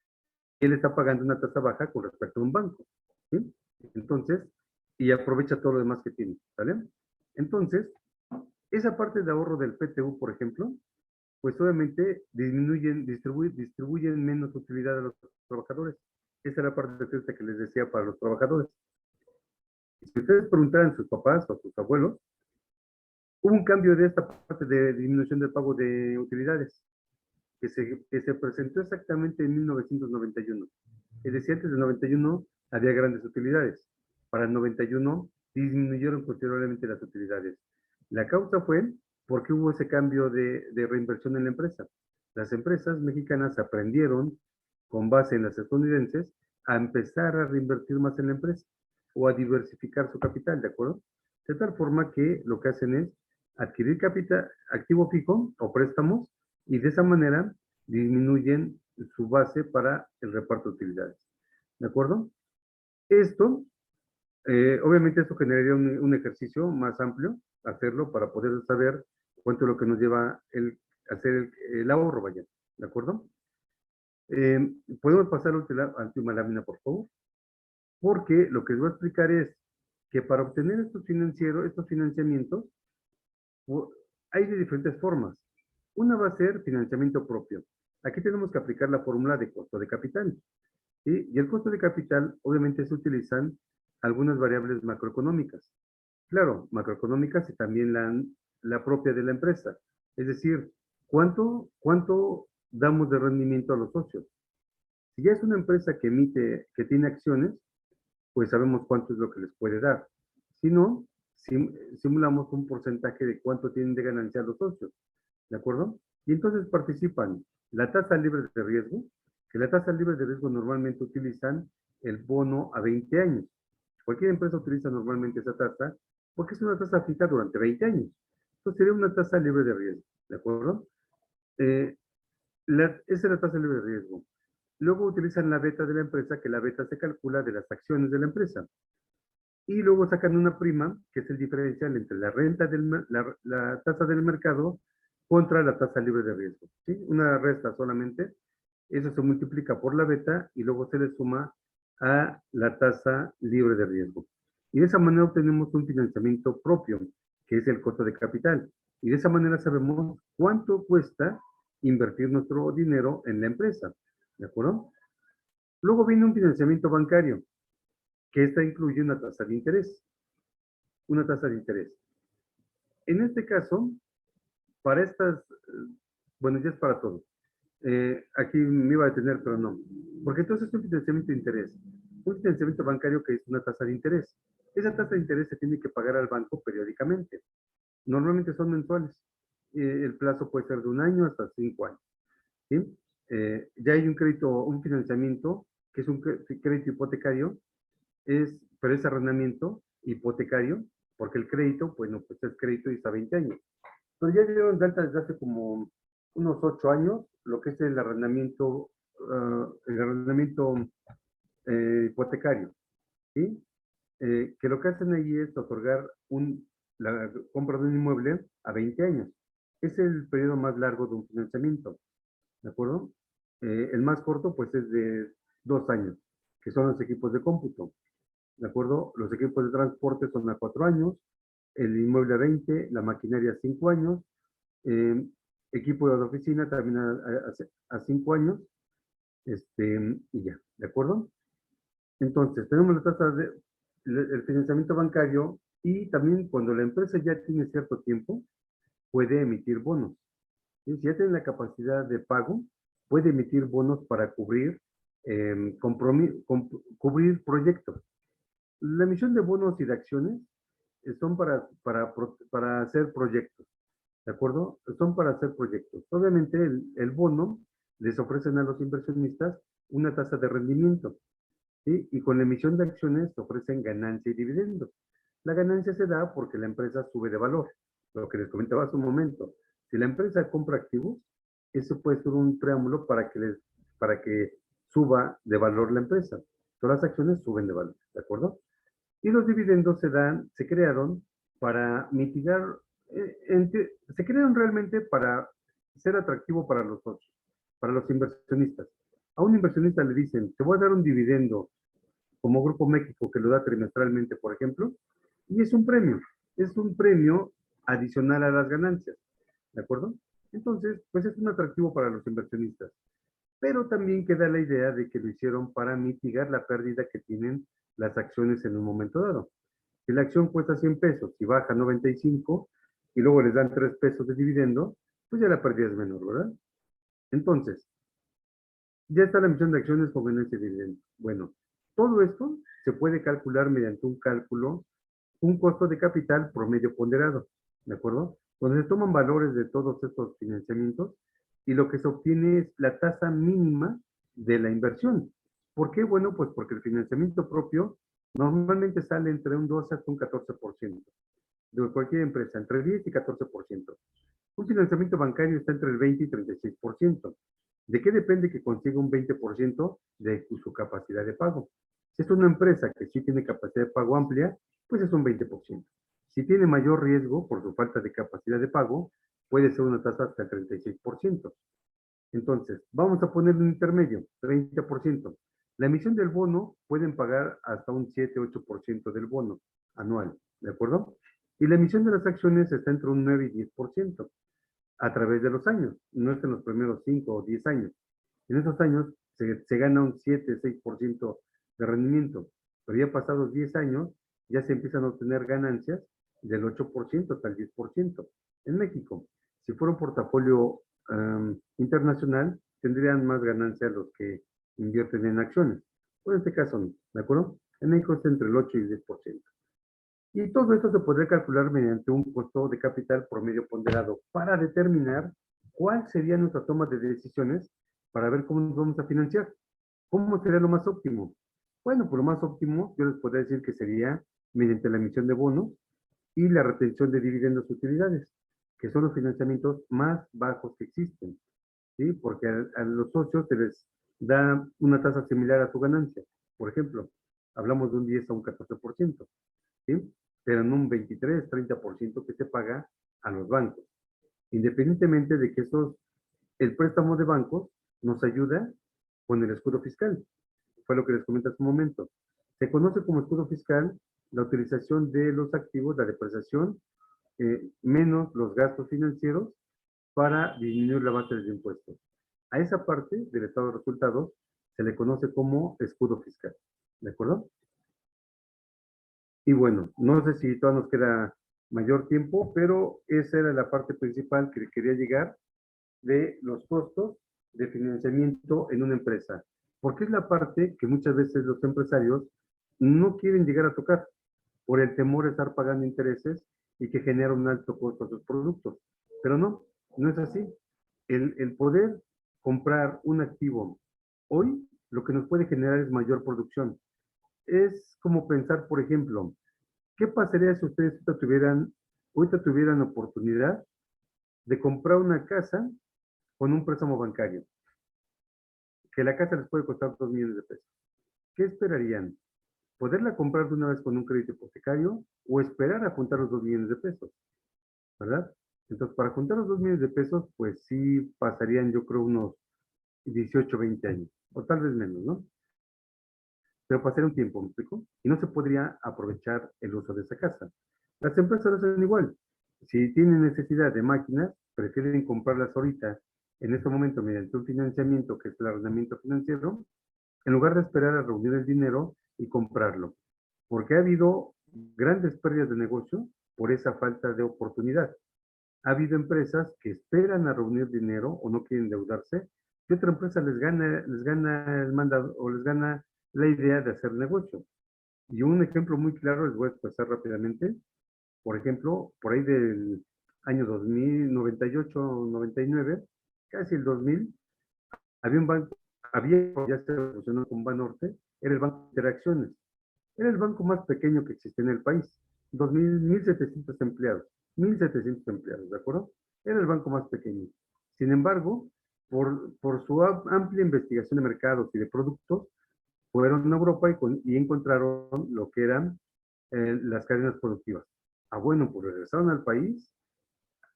y él está pagando una tasa baja con respecto a un banco, ¿sí? Entonces, y aprovecha todo lo demás que tiene, ¿sale? Entonces, esa parte de ahorro del PTU, por ejemplo, pues obviamente distribuyen menos utilidad a los trabajadores. Esa es la parte triste que les decía para los trabajadores. Si ustedes preguntaran a sus papás o a sus abuelos, hubo un cambio de esta parte de disminución del pago de utilidades que se presentó exactamente en 1991. Es decir, antes del 91 había grandes utilidades. Para el 91 disminuyeron considerablemente las utilidades. La causa fue porque hubo ese cambio de reinversión en la empresa. Las empresas mexicanas aprendieron, con base en las estadounidenses, a empezar a reinvertir más en la empresa o a diversificar su capital, ¿de acuerdo? De tal forma que lo que hacen es adquirir capital, activo fijo o préstamos y de esa manera disminuyen su base para el reparto de utilidades. ¿De acuerdo? Esto, obviamente esto generaría un ejercicio más amplio, hacerlo para poder saber cuánto es lo que nos lleva hacer el ahorro, vaya. ¿De acuerdo? ¿Podemos pasar a la última lámina, por favor? Porque lo que les voy a explicar es que para obtener estos financiamientos, hay de diferentes formas. Una va a ser financiamiento propio. Aquí tenemos que aplicar la fórmula de costo de capital. ¿Sí? Y el costo de capital, obviamente, se utilizan algunas variables macroeconómicas. Claro, macroeconómicas y también la propia de la empresa. Es decir, ¿cuánto damos de rendimiento a los socios? Si ya es una empresa que tiene acciones, pues sabemos cuánto es lo que les puede dar. Si no, simulamos un porcentaje de cuánto tienen de ganancia los socios, ¿de acuerdo? Y entonces participan la tasa libre de riesgo, que la tasa libre de riesgo normalmente utilizan el bono a 20 años. Cualquier empresa utiliza normalmente esa tasa porque es una tasa fija durante 20 años. Entonces sería una tasa libre de riesgo, ¿de acuerdo? Eh, esa es la tasa libre de riesgo. Luego utilizan la beta de la empresa, que la beta se calcula de las acciones de la empresa. y luego sacan una prima, que es el diferencial entre la renta la tasa del mercado contra la tasa libre de riesgo. ¿Sí? Una resta solamente, eso se multiplica por la beta y luego se le suma a la tasa libre de riesgo. Y de esa manera obtenemos un financiamiento propio, que es el costo de capital. Y de esa manera sabemos cuánto cuesta invertir nuestro dinero en la empresa. ¿De acuerdo? Luego viene un financiamiento bancario, que esta incluye una tasa de interés. Una tasa de interés. En este caso, para estas, bueno, ya es para todo. Aquí me iba a detener, pero no. Porque entonces es un financiamiento de interés. Un financiamiento bancario que es una tasa de interés. Esa tasa de interés se tiene que pagar al banco periódicamente. Normalmente son mensuales. El plazo puede ser de 1 año hasta 5 años. ¿Sí? Ya hay un crédito, un financiamiento, que es un crédito hipotecario, pero es arrendamiento hipotecario, porque el crédito, bueno, pues es crédito y está a 20 años. Pero ya dieron de alta desde hace como unos 8 años lo que es el arrendamiento hipotecario, ¿sí? Que lo que hacen ahí es otorgar la compra de un inmueble a 20 años. Es el periodo más largo de un financiamiento, ¿de acuerdo? El más corto, pues, es de 2 años, que son los equipos de cómputo, ¿de acuerdo? Los equipos de transporte son a 4 años, el inmueble a 20, la maquinaria a 5 años, eh, equipo de oficina también a 5 años, y ya, ¿de acuerdo? Entonces, tenemos la tasa el financiamiento bancario y también cuando la empresa ya tiene cierto tiempo, puede emitir bonos. ¿Sí? Si ya tiene la capacidad de pago, puede emitir bonos para cubrir proyectos. La emisión de bonos y de acciones son para hacer proyectos, ¿de acuerdo? Son para hacer proyectos. Obviamente el bono les ofrecen a los inversionistas una tasa de rendimiento, ¿sí? Y con la emisión de acciones se ofrecen ganancia y dividendos. La ganancia se da porque la empresa sube de valor, lo que les comentaba hace un momento. Si la empresa compra activos, eso puede ser un preámbulo para que suba de valor la empresa. Todas las acciones suben de valor, ¿de acuerdo? Y los dividendos se crearon para mitigar, se crearon realmente para ser atractivo para los socios, para los inversionistas. A un inversionista le dicen, te voy a dar un dividendo como Grupo México que lo da trimestralmente, por ejemplo, y es un premio adicional a las ganancias, ¿de acuerdo? Entonces, pues es un atractivo para los inversionistas, pero también queda la idea de que lo hicieron para mitigar la pérdida que tienen las acciones en un momento dado. Si la acción cuesta 100 pesos y baja a 95 y luego les dan 3 pesos de dividendo, pues ya la pérdida es menor, ¿verdad? Entonces, ya está la emisión de acciones con ganancia y dividendo. Bueno, todo esto se puede calcular mediante un cálculo, un costo de capital promedio ponderado, ¿de acuerdo? Donde se toman valores de todos estos financiamientos y lo que se obtiene es la tasa mínima de la inversión. ¿Por qué? Bueno, pues porque el financiamiento propio normalmente sale entre un 12 hasta un 14% de cualquier empresa, entre 10 y 14%. Un financiamiento bancario está entre el 20 y 36%. ¿De qué depende que consiga un 20% de su capacidad de pago? Si es una empresa que sí tiene capacidad de pago amplia, pues es un 20%. Si tiene mayor riesgo por su falta de capacidad de pago, puede ser una tasa hasta el 36%. Entonces, vamos a poner un intermedio, 30%. La emisión del bono pueden pagar hasta un 7-8% del bono anual, ¿de acuerdo? Y la emisión de las acciones está entre un 9 y 10% a través de los años, no es en los primeros 5 o 10 años. En esos años se gana un 7-6% de rendimiento, pero ya pasados 10 años ya se empiezan a obtener ganancias del 8% hasta el 10%. En México, si fuera un portafolio internacional, tendrían más ganancias los que invierten en acciones. Por este caso no, ¿de acuerdo? En México está entre el 8 y el 10%. Y todo esto se podría calcular mediante un costo de capital promedio ponderado para determinar cuál sería nuestra toma de decisiones para ver cómo nos vamos a financiar. ¿Cómo sería lo más óptimo? Bueno, por lo más óptimo, yo les podría decir que sería mediante la emisión de bonos y la retención de dividendos y utilidades, que son los financiamientos más bajos que existen, ¿sí? Porque a los socios se les da una tasa similar a su ganancia. Por ejemplo, Hablamos de un 10 a un 14%, ¿sí? Pero en un 23, 30% que se paga a los bancos. Independientemente de que el préstamo de bancos nos ayuda con el escudo fiscal. Fue lo que les comenté hace un momento. Se conoce como escudo fiscal la utilización de los activos, la depreciación, menos los gastos financieros para disminuir la base de impuestos. A esa parte del estado de resultados se le conoce como escudo fiscal. ¿De acuerdo? Y bueno, no sé si todavía nos queda mayor tiempo, pero esa era la parte principal que quería llegar de los costos de financiamiento en una empresa, porque es la parte que muchas veces los empresarios no quieren llegar a tocar por el temor de estar pagando intereses y que genera un alto costo a sus productos. Pero no, no es así. El poder comprar un activo hoy, lo que nos puede generar es mayor producción. Es como pensar, por ejemplo, ¿qué pasaría si ustedes ahorita tuvieran oportunidad de comprar una casa con un préstamo bancario? Que la casa les puede costar 2 millones de pesos. ¿Qué esperarían? ¿Poderla comprar de una vez con un crédito hipotecario o esperar a juntar los 2 millones de pesos? ¿Verdad? Entonces, para juntar los 2 millones de pesos, pues sí pasarían, yo creo, unos 18, 20 años, o tal vez menos, ¿no? Pero pasaría un tiempo, ¿me explico? Y no se podría aprovechar el uso de esa casa. Las empresas lo hacen igual. Si tienen necesidad de máquinas, prefieren comprarlas ahorita, en este momento, mediante un financiamiento que es el arrendamiento financiero, en lugar de esperar a reunir el dinero y comprarlo. Porque ha habido grandes pérdidas de negocio por esa falta de oportunidad. Ha habido empresas que esperan a reunir dinero o no quieren endeudarse, y otra empresa les gana el mandado o les gana la idea de hacer negocio. Y un ejemplo muy claro les voy a expresar rápidamente. Por ejemplo, por ahí del año 2000, 98, 99, casi el 2000, había un banco, ya se fusionó con Banorte, era el Banco de Interacciones. Era el banco más pequeño que existía en el país. 1,700 empleados. 1,700 empleados, ¿de acuerdo? Era el banco más pequeño. Sin embargo, por su amplia investigación de mercados y de productos, fueron a Europa y encontraron lo que eran las cadenas productivas. Ah, bueno, pues regresaron al país,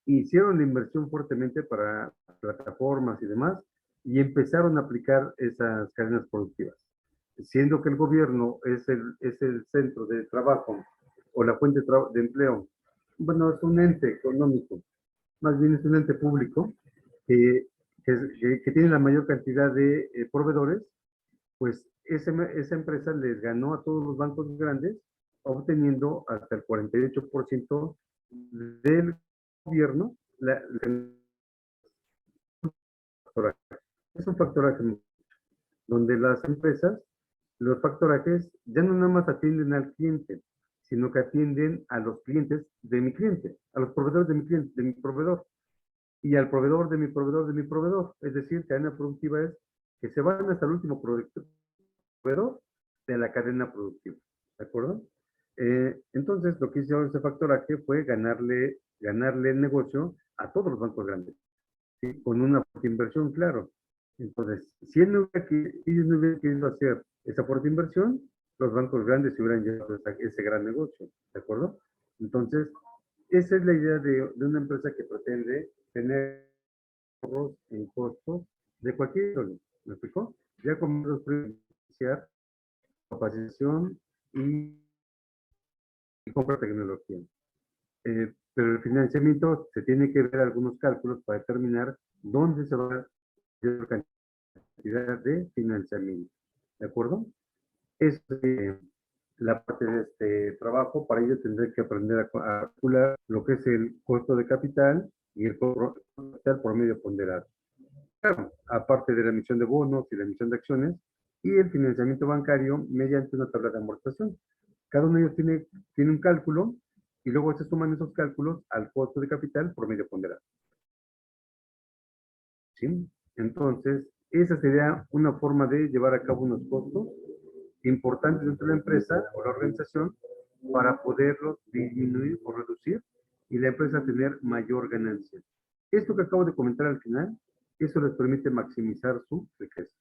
hicieron la inversión fuertemente para plataformas y demás, y empezaron a aplicar esas cadenas productivas. Siendo que el gobierno es el centro de trabajo o la fuente de empleo, bueno, es un ente económico, más bien es un ente público que, que tiene la mayor cantidad de proveedores, pues esa empresa les ganó a todos los bancos grandes, obteniendo hasta el 48% del gobierno. Es un factoraje donde las empresas, los factorajes ya no nada más atienden al cliente, sino que atienden a los clientes de mi cliente, a los proveedores de mi cliente, de mi proveedor, y al proveedor de mi proveedor de mi proveedor. Es decir, cadena productiva es que se van hasta el último proveedor de la cadena productiva. ¿De acuerdo? Entonces, lo que hizo ese factoraje fue ganarle el negocio a todos los bancos grandes, ¿sí? Con una fuerte inversión, claro. Entonces, si ellos no hubieran querido hacer esa fuerte inversión, los bancos grandes se hubieran llevado ese gran negocio. ¿De acuerdo? Entonces, esa es la idea de una empresa que pretende tener ahorros en costos de cualquier índole. ¿Me explicó? Ya comenzamos a iniciar capacitación y compra de tecnología. Pero el financiamiento se tiene que ver algunos cálculos para determinar dónde se va a la cantidad de financiamiento. ¿De acuerdo? Es la parte de este trabajo. Para ello tendré que aprender a calcular lo que es el costo de capital y el costo de capital por medio ponderado. Claro, aparte de la emisión de bonos y la emisión de acciones y el financiamiento bancario mediante una tabla de amortización. Cada uno de ellos tiene un cálculo y luego se suman esos cálculos al costo de capital por medio ponderado. ¿Sí? Entonces, esa sería una forma de llevar a cabo unos costos importantes dentro de la empresa o la organización para poderlos disminuir o reducir y la empresa tener mayor ganancia. Esto que acabo de comentar al final, eso les permite maximizar su riqueza.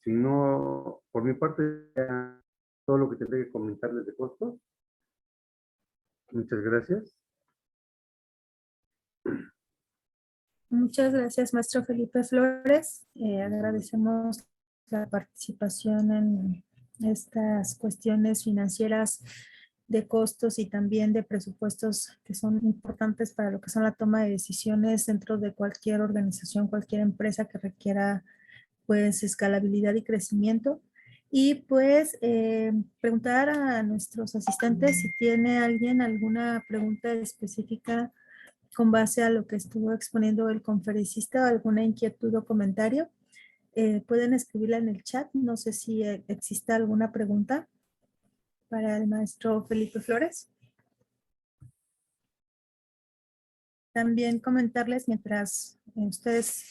Si no, por mi parte, ya todo lo que tendré que comentarles de costos. Muchas gracias. Muchas gracias, maestro Felipe Flores. Agradecemos la participación en estas cuestiones financieras de costos y también de presupuestos que son importantes para lo que son la toma de decisiones dentro de cualquier organización, cualquier empresa que requiera pues escalabilidad y crecimiento. Y pues preguntar a nuestros asistentes si tiene alguien alguna pregunta específica con base a lo que estuvo exponiendo el conferencista, alguna inquietud o comentario. Pueden escribirla en el chat. No sé si existe alguna pregunta para el maestro Felipe Flores. También comentarles mientras ustedes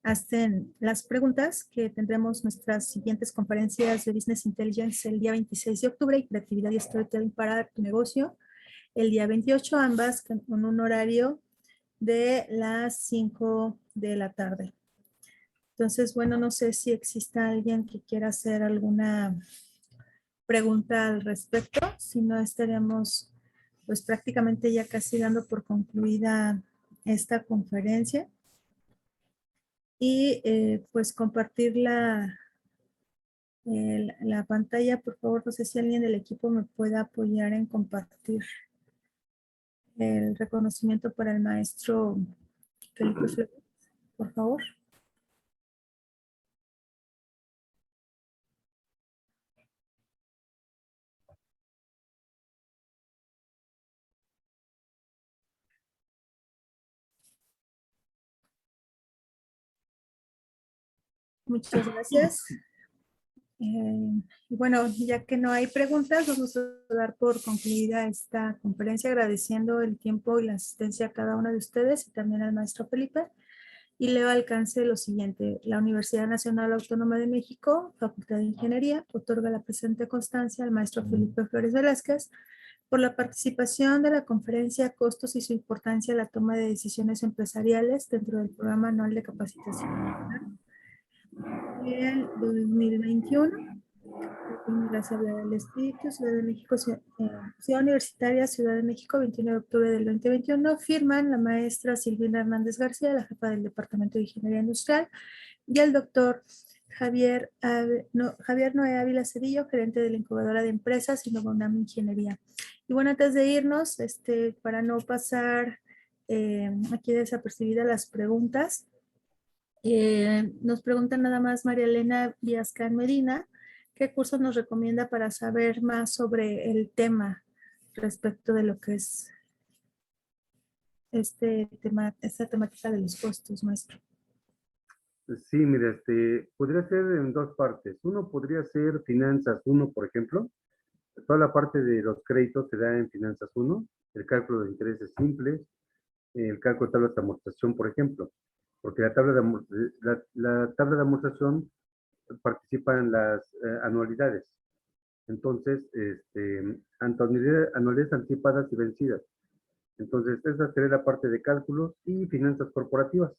hacen las preguntas que tendremos nuestras siguientes conferencias de Business Intelligence el día 26 de octubre y Creatividad y Storytelling para tu negocio el día 28, ambas con un horario de las 5 de la tarde. Entonces, bueno, no sé si exista alguien que quiera hacer alguna pregunta al respecto. Si no, estaremos pues prácticamente ya casi dando por concluida esta conferencia. Y pues compartir la pantalla, por favor. No sé si alguien del equipo me pueda apoyar en compartir el reconocimiento para el maestro Felipe Flores, por favor. Muchas gracias. Y bueno, ya que no hay preguntas, vamos a dar por concluida esta conferencia agradeciendo el tiempo y la asistencia a cada uno de ustedes y también al maestro Felipe. Y leo alcance lo siguiente. La Universidad Nacional Autónoma de México, Facultad de Ingeniería, otorga la presente constancia al maestro Felipe Flores Velázquez por la participación de la conferencia Costos y su importancia en la toma de decisiones empresariales dentro del programa anual de capacitación del 2021. Gracias del Espíritu, Ciudad de México, Ciudad Universitaria, Ciudad de México, 21 de octubre del 2021. Firman la maestra Silvina Hernández García, la jefa del Departamento de Ingeniería Industrial, y el doctor Javier Noé Ávila Cedillo, gerente de la incubadora de empresas Innovaunam Ingeniería. Y bueno, antes de irnos, para no pasar aquí desapercibida las preguntas, nos pregunta nada más María Elena Villascan Medina, ¿qué curso nos recomienda para saber más sobre el tema respecto de lo que es esta temática de los costos, maestro? Sí, mira, podría ser en dos partes. Uno podría ser Finanzas 1, por ejemplo. Toda la parte de los créditos se da en Finanzas 1, el cálculo de intereses simples, el cálculo de tablas de amortización, por ejemplo, porque la tabla de amortización participa en las anualidades. Entonces, anualidades anticipadas y vencidas. Entonces, esa sería la parte de cálculos y finanzas corporativas.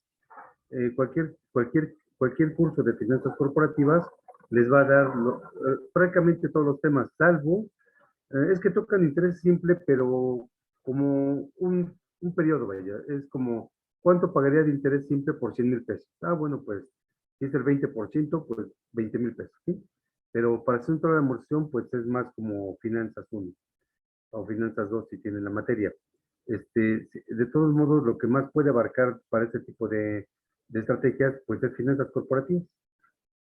Cualquier curso de finanzas corporativas les va a dar prácticamente todos los temas, salvo, es que tocan interés simple, pero como un periodo, vaya, es como, ¿cuánto pagaría de interés simple por 100,000 pesos? Ah, bueno, pues, si es el 20%, pues 20,000 pesos, ¿sí? Pero para hacer un trabajo de amortización, pues es más como finanzas 1 o finanzas 2 si tienen la materia. De todos modos, lo que más puede abarcar para este tipo de estrategias, pues es finanzas corporativas.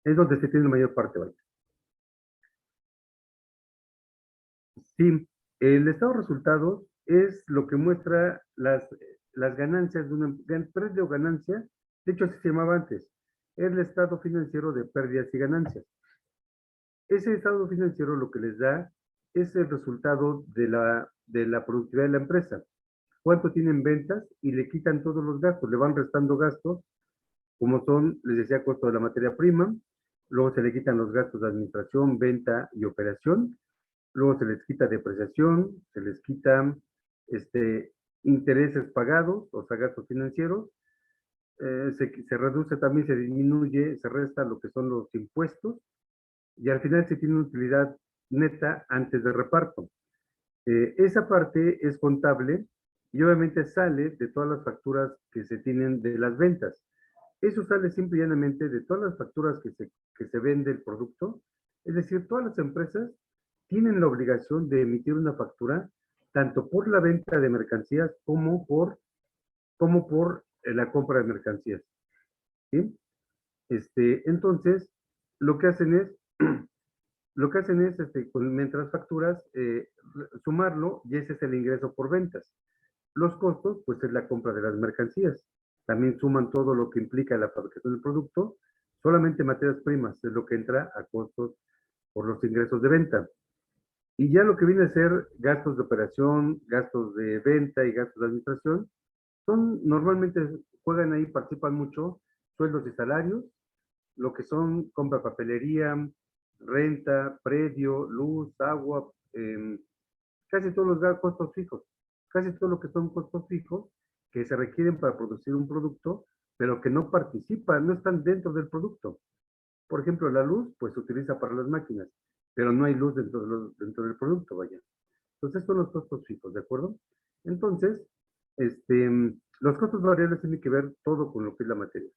Es donde se tiene la mayor parte, ¿vale? Sí, el estado de resultados es lo que muestra las ganancias de una pérdida o ganancia. De hecho, así se llamaba antes. Es el estado financiero de pérdidas y ganancias. Ese estado financiero lo que les da es el resultado de la productividad de la empresa. Cuánto tienen ventas y le quitan todos los gastos, le van restando gastos, como son, les decía, costo de la materia prima, luego se le quitan los gastos de administración, venta y operación, luego se les quita depreciación, se les quitan intereses pagados, o sea, gastos financieros, se reduce también, se disminuye, se resta lo que son los impuestos y al final se tiene una utilidad neta antes de reparto. Esa parte es contable y obviamente sale de todas las facturas que se tienen de las ventas. Eso sale simple y llanamente de todas las facturas que se vende el producto. Es decir, todas las empresas tienen la obligación de emitir una factura tanto por la venta de mercancías como por la compra de mercancías. ¿Sí? Entonces, lo que hacen es, mientras facturas, sumarlo y ese es el ingreso por ventas. Los costos, pues es la compra de las mercancías. También suman todo lo que implica la fabricación del producto. Solamente materias primas es lo que entra a costos por los ingresos de venta. Y ya lo que viene a ser gastos de operación, gastos de venta y gastos de administración, normalmente juegan ahí, participan mucho sueldos y salarios, lo que son compra de papelería, renta, predio, luz, agua, casi todos los costos fijos, casi todo lo que son costos fijos que se requieren para producir un producto, pero que no participan, no están dentro del producto. Por ejemplo, la luz, pues se utiliza para las máquinas, pero no hay luz dentro del producto, vaya. Entonces, son los costos fijos, ¿de acuerdo? Entonces, los costos variables tienen que ver todo con lo que es la materia.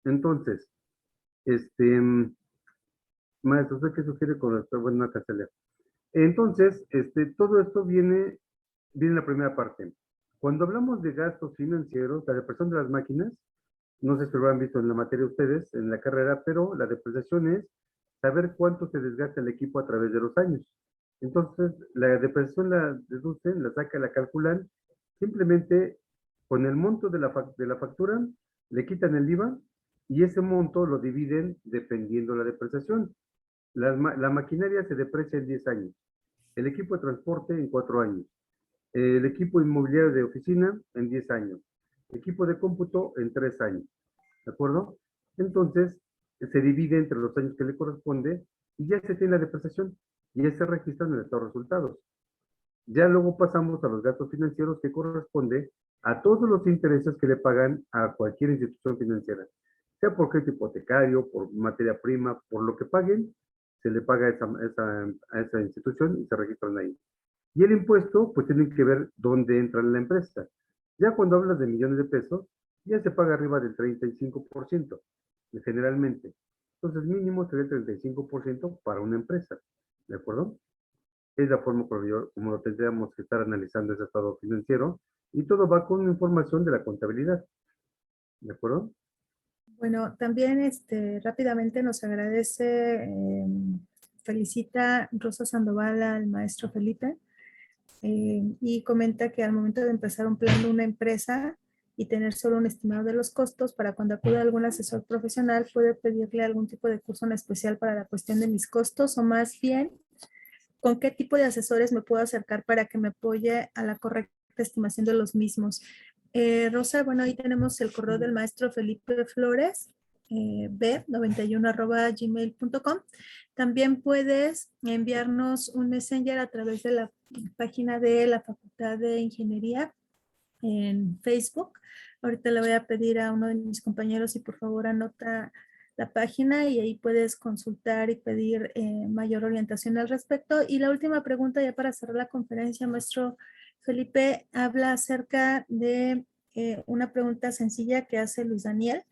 Entonces, maestro, ¿usted qué sugiere con esto? Bueno, Castelia. Entonces, todo esto viene en la primera parte. Cuando hablamos de gastos financieros, la depreciación de las máquinas, no sé si lo han visto en la materia ustedes, en la carrera, pero la depreciación es saber cuánto se desgasta el equipo a través de los años. Entonces, la depreciación la deducen, la sacan, la calculan, simplemente con el monto de la factura, le quitan el IVA y ese monto lo dividen dependiendo de la depreciación. La maquinaria se deprecia en 10 años, el equipo de transporte en 4 años, el equipo inmobiliario de oficina en 10 años, equipo de cómputo en 3 años, ¿de acuerdo? Entonces, se divide entre los años que le corresponde y ya se tiene la depreciación y ya se registra en el estado de resultados. Ya luego pasamos a los gastos financieros que corresponde a todos los intereses que le pagan a cualquier institución financiera, sea por crédito hipotecario, por materia prima, por lo que paguen, se le paga a esa institución y se registran ahí. Y el impuesto, pues tienen que ver dónde entra en la empresa. Ya cuando hablas de millones de pesos, ya se paga arriba del 35%, generalmente. Entonces, mínimo sería el 35% para una empresa, ¿de acuerdo? Es la forma como lo tendríamos que estar analizando ese estado financiero y todo va con información de la contabilidad, ¿de acuerdo? Bueno, también rápidamente nos agradece, felicita Rosa Sandoval al maestro Felipe y comenta que al momento de empezar un plan de una empresa y tener solo un estimado de los costos, para cuando acuda a algún asesor profesional puede pedirle algún tipo de curso en especial para la cuestión de mis costos o más bien con qué tipo de asesores me puedo acercar para que me apoye a la correcta estimación de los mismos. Rosa, bueno, ahí tenemos el correo del maestro Felipe Flores, b91@gmail.com. También puedes enviarnos un messenger a través de la página de la Facultad de Ingeniería en Facebook. Ahorita le voy a pedir a uno de mis compañeros si por favor anota la página y ahí puedes consultar y pedir mayor orientación al respecto. Y la última pregunta ya para cerrar la conferencia, maestro Felipe, habla acerca de una pregunta sencilla que hace Luis Daniel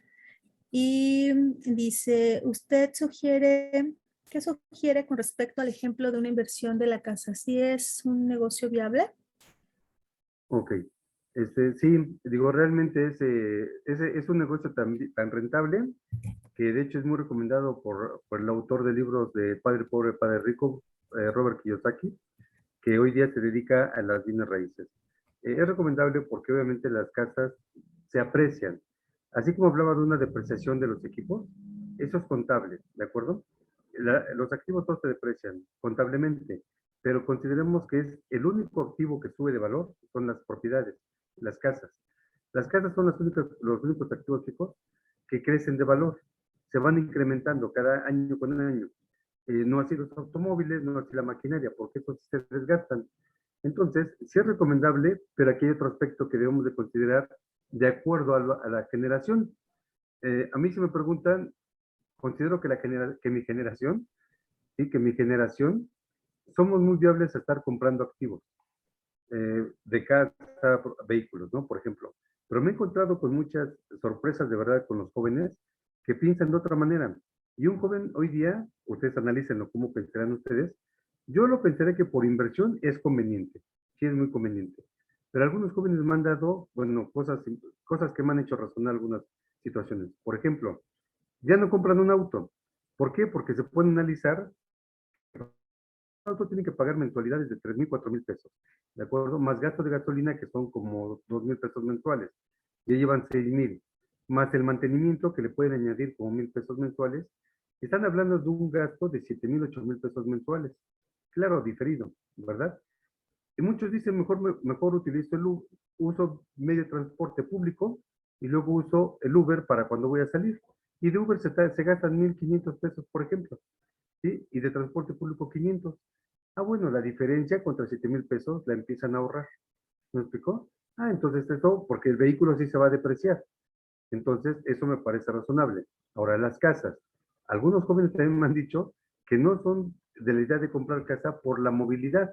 y dice, ¿usted sugiere, qué sugiere con respecto al ejemplo de una inversión de la casa? ¿Sí es un negocio viable? Ok. Sí, digo, realmente es un negocio tan rentable que de hecho es muy recomendado por el autor de libros de Padre Pobre, Padre Rico, Robert Kiyosaki, que hoy día se dedica a las bienes raíces. Es recomendable porque obviamente las casas se aprecian. Así como hablaba de una depreciación de los equipos, eso es contable, ¿de acuerdo? Los activos todos se deprecian contablemente, pero consideremos que es el único activo que sube de valor, son las propiedades, las casas. Las casas son los únicos activos fijos que crecen de valor, se van incrementando cada año con año. No así los automóviles, no así la maquinaria, porque esos se desgastan. Entonces, sí es recomendable, pero aquí hay otro aspecto que debemos de considerar de acuerdo a la generación. A mí si me preguntan, considero que, que mi generación, ¿sí? Que mi generación, somos muy viables a estar comprando activos de casa, vehículos, ¿no? Por ejemplo. Pero me he encontrado con muchas sorpresas de verdad con los jóvenes que piensan de otra manera. Y un joven hoy día, ustedes analícenlo, cómo pensarán ustedes, yo lo pensaré que por inversión es conveniente, sí es muy conveniente. Pero algunos jóvenes me han dado, bueno, cosas que me han hecho razonar algunas situaciones. Por ejemplo, ya no compran un auto. ¿Por qué? Porque se pueden analizar auto tiene que pagar mensualidades de 3,000, 4,000 pesos, ¿de acuerdo? Más gastos de gasolina que son como 2,000 pesos mensuales. Ya llevan 6,000, más el mantenimiento que le pueden añadir como 1,000 pesos mensuales. Están hablando de un gasto de 7,000, 8,000 pesos mensuales. Claro, diferido, ¿verdad? Y muchos dicen, mejor utilizo uso medio de transporte público y luego uso el Uber para cuando voy a salir. Y de Uber se gastan 1,500 pesos, por ejemplo, ¿sí? Y de transporte público 500. Ah, bueno, la diferencia contra 7,000 pesos la empiezan a ahorrar. ¿Me explicó? Ah, entonces eso, porque el vehículo sí se va a depreciar. Entonces, eso me parece razonable. Ahora, las casas. Algunos jóvenes también me han dicho que no son de la idea de comprar casa por la movilidad.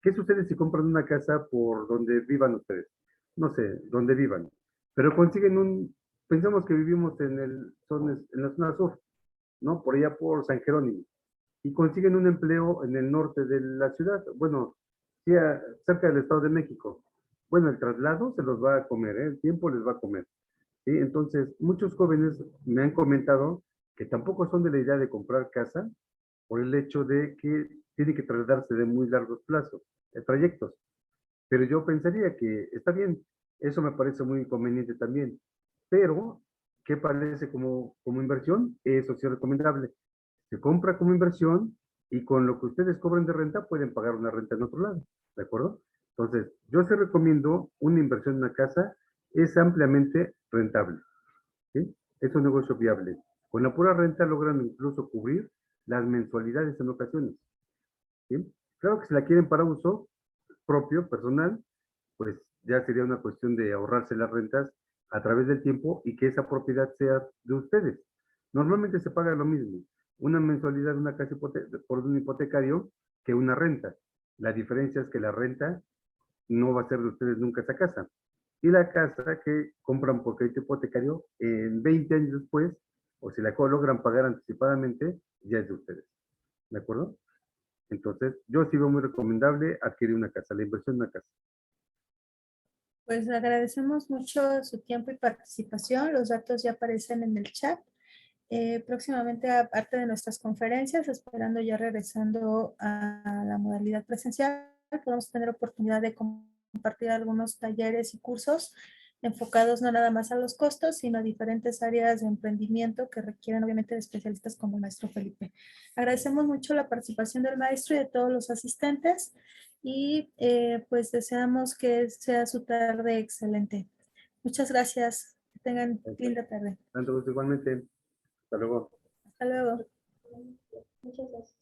¿Qué sucede si compran una casa por donde vivan ustedes? No sé, donde vivan. Pero consiguen pensamos que vivimos en la zona sur, ¿no? Por allá por San Jerónimo y consiguen un empleo en el norte de la ciudad, bueno, sí, cerca del Estado de México. Bueno, el traslado se los va a comer, ¿eh? El tiempo les va a comer. ¿Sí? Entonces, muchos jóvenes me han comentado que tampoco son de la idea de comprar casa por el hecho de que tienen que trasladarse de muy largos plazos, trayectos. Pero yo pensaría que está bien, eso me parece muy conveniente también. Pero, ¿qué parece como inversión? Eso sí es recomendable. Se compra como inversión y con lo que ustedes cobren de renta pueden pagar una renta en otro lado, ¿de acuerdo? Entonces, yo sí recomiendo una inversión en una casa, es ampliamente rentable, ¿sí? Es un negocio viable. Con la pura renta logran incluso cubrir las mensualidades en ocasiones, ¿sí? Claro que si la quieren para uso propio, personal, pues ya sería una cuestión de ahorrarse las rentas a través del tiempo y que esa propiedad sea de ustedes. Normalmente se paga lo mismo, una mensualidad de una casa por un hipotecario que una renta. La diferencia es que la renta no va a ser de ustedes nunca esa casa. Y la casa que compran por crédito hipotecario, en 20 años después, o si la logran pagar anticipadamente, ya es de ustedes. ¿De acuerdo? Entonces, yo sí veo muy recomendable adquirir una casa, la inversión en una casa. Pues agradecemos mucho su tiempo y participación. Los datos ya aparecen en el chat. Próximamente, aparte de nuestras conferencias, esperando ya regresando a la modalidad presencial, podemos tener oportunidad de compartir algunos talleres y cursos enfocados no nada más a los costos, sino a diferentes áreas de emprendimiento que requieren obviamente de especialistas como el maestro Felipe. Agradecemos mucho la participación del maestro y de todos los asistentes y pues deseamos que sea su tarde excelente. Muchas gracias. Que tengan linda tarde. Tanto igualmente. Hasta luego. Hasta luego. Muchas gracias.